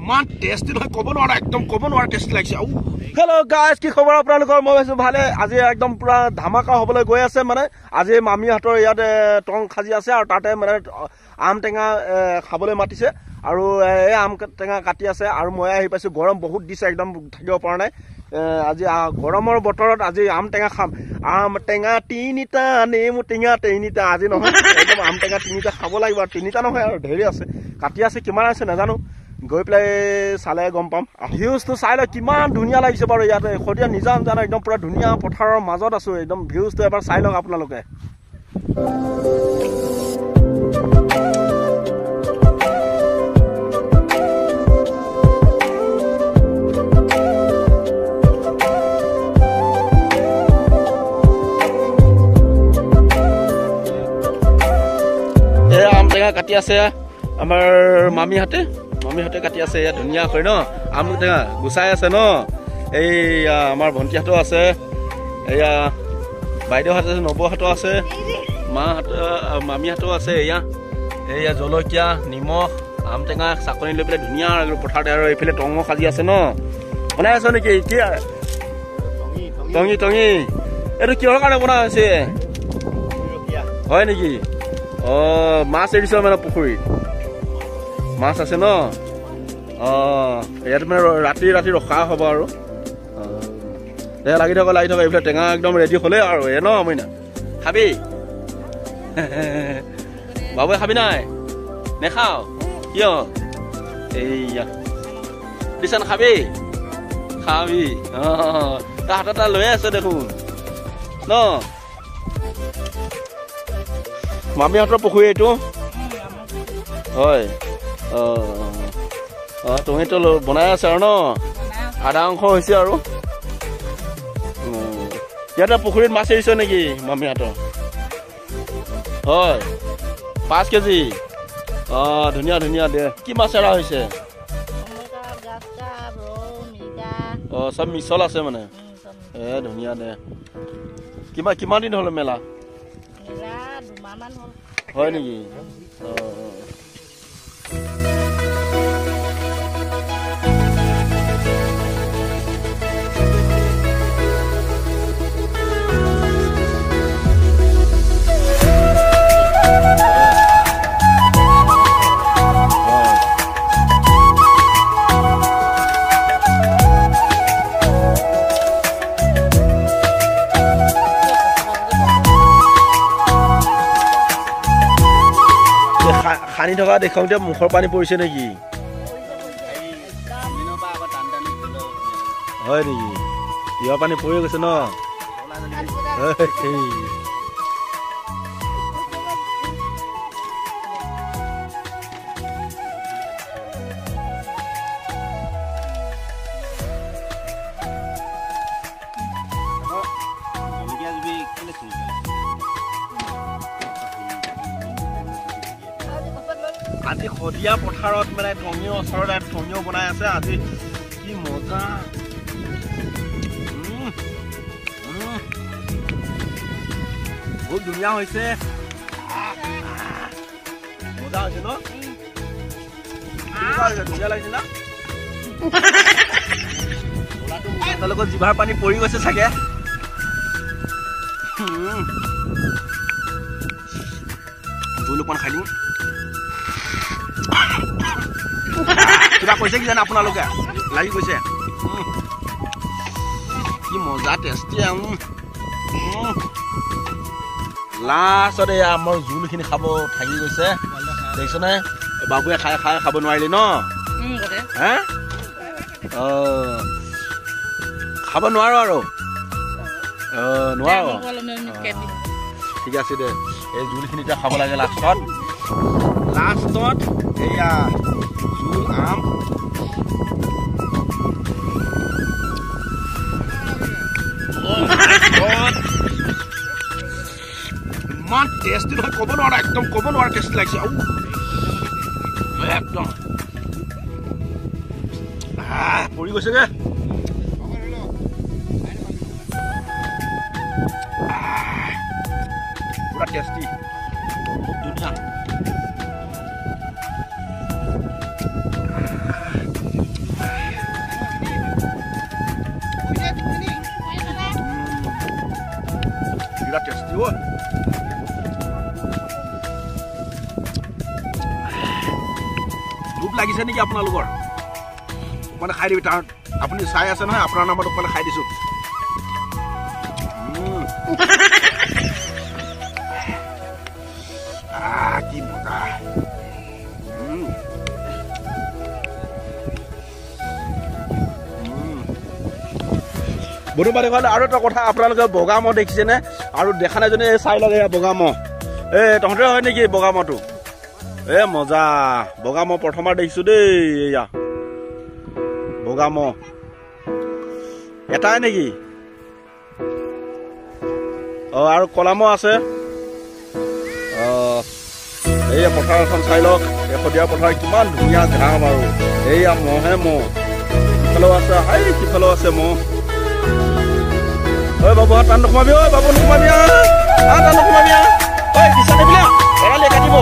ইমান টেষ্টি নহয় ক'ব নোৱাৰা একদম ক'ব নোৱাৰা টেষ্টি লাগিছে হেল্ল' গাইজ কি খবৰ আপোনালোকৰ মই ভাবিছোঁ ভালে আজি একদম পুৰা ধামাকা হ'বলৈ গৈ আছে মানে আজি মামীহঁতৰ ইয়াতে টং সাজি আছে আৰু তাতে মানে আম টেঙা খাবলৈ মাতিছে আৰু এই আম টেঙা কাটি আছে আৰু মই আহি পাইছোঁ গৰম বহুত দিছে একদম থাকিব পৰা নাই আজি গৰমৰ বতৰত আজি আম টেঙা খাম আম টেঙা তিনিটা নেমু টেঙা তিনিটা আজি নহয় একদম আম টেঙা তিনিটা খাব লাগিব আৰু তিনিটা নহয় আৰু ধেৰ আছে কাটি আছে কিমান আছে নাজানো গৈ পেলাই চালে গম পাম ভিউজটো চাই লৈ কিমান ধুনীয়া লাগিছে বাৰু ইয়াতে সদিয়া নিজান জান একদম পুৰা ধুনীয়া পথাৰৰ মাজত আছো একদম ভিউজটো এবাৰ চাই লওক আপোনালোকে আম টেঙা কাটি আছে আমাৰ মামীহঁতে কাটি আছে ইয়াত ধুনীয়া হয় ন আম টেঙা গুচাই আছে ন এইয়া আমাৰ ভণ্টিহঁতো আছে এয়া বাইদেউহঁতে আছে নবৌহঁতো আছে মামীহঁতো আছে এয়া জলকীয়া নিমখ আম টেঙা চাকনি লৈ পেলাই ধুনীয়া পথাৰতে আৰু এইফালে টঙো সাজি আছে ন বনাই আছ নেকি কি টঙি এইটো কিহৰ কাৰণে বনাই আছে হয় নেকি মাছ এৰিছ মানে পুখুৰীত মাছ আছে ন ইয়াত মানে ৰাতি ৰখা হ'ব আৰু লাগি থকা এইফালে টেঙা একদম ৰেডি হ'লে আৰু ন মইনা খাবি বাবুৱে খাবি নাই নেখাও কিয় এইয়া দিছান খাবি তাৰ হাতত এটা লৈ আছে দেখোন ন মামীহঁতৰ পুখুৰী এইটো হয় তুমিতো বনাই আছে আৰু ন আধা অংশ হৈছে আৰু ইয়াতে পুখুৰীত মাছ এৰিছ নেকি মামীহঁতৰ হয় 5 কেজি ধুনীয়া দে কি মাছ এৰা হৈছে চব মিছল আছে মানে ধুনীয়া দে কিমান দিন হ'ল মেলা হয় নেকি খানি থকা দেখাওঁতে মুখৰ পানী পৰিছে নেকি হয় নেকি ইয়াৰ পানী পৰি গৈছে ন আজি সদিয়া পথাৰত মানে টঙিও ওচৰত টঙিও বনাই আছে আজি কি মজা বহুত ধুনীয়া হৈছে মজা হৈছে ন ধুনীয়া লাগিছে না আপোনালোকৰ জিভাৰ পানী পৰি গৈছে চাগে জোল অকণ খাই দিওঁ কিবা কৈছে কি জানে আপোনালোকে লাগি গৈছে কি মজা টেষ্টি লাষ্টত এই আমাৰ জোলখিনি খাব থাকি গৈছে দেখিছনে বাবুৱে খাব নোৱাৰিলি ন খাব নোৱাৰো আৰু নোৱাৰো ঠিক আছে দে এই জোলখিনি এতিয়া খাব লাগে লাষ্টত এয়া জোল আম ইমান টেষ্টি নহয় ক'ব নোৱাৰা একদম ক'ব নোৱাৰা টেষ্টি লাগিছে একদম পৰি গৈছেগে পুৰা টেষ্টি খুব ধুনীয়া বিৰাট টেষ্টি ঐ ভোক লাগিছে নেকি আপোনালোকৰ মানে খাই দিবি তাৰ আপুনি চাই আছে নহয় আপোনাৰ নামত মানে খাই দিছো কি মজা বন্ধু বান্ধৱ আৰু এটা কথা আপোনালোকে বগা মহ দেখিছেনে আৰু দেখা নাই যদি চাই লগে বগা মহ তহঁতে হয় নেকি বগা মহটো মজা বগা মহ প্ৰথমবাৰ দেখিছো দেই এয়া বগা মহ এটাই নেকি আৰু কলা মহ আছে এইয়া পথাৰ এখন চাই লওক এশদিয়া পথাৰ কিমান ধুনীয়া ঘাঁহ বাৰু এইয়া মহে মহ সিফালেও আছে সিফালেও আছে মহ বাবু টান নোসোমাবি বাবু নোসোমাবি টান নোসোমাবি বিচাৰিবিলাক এৰালে কাটিব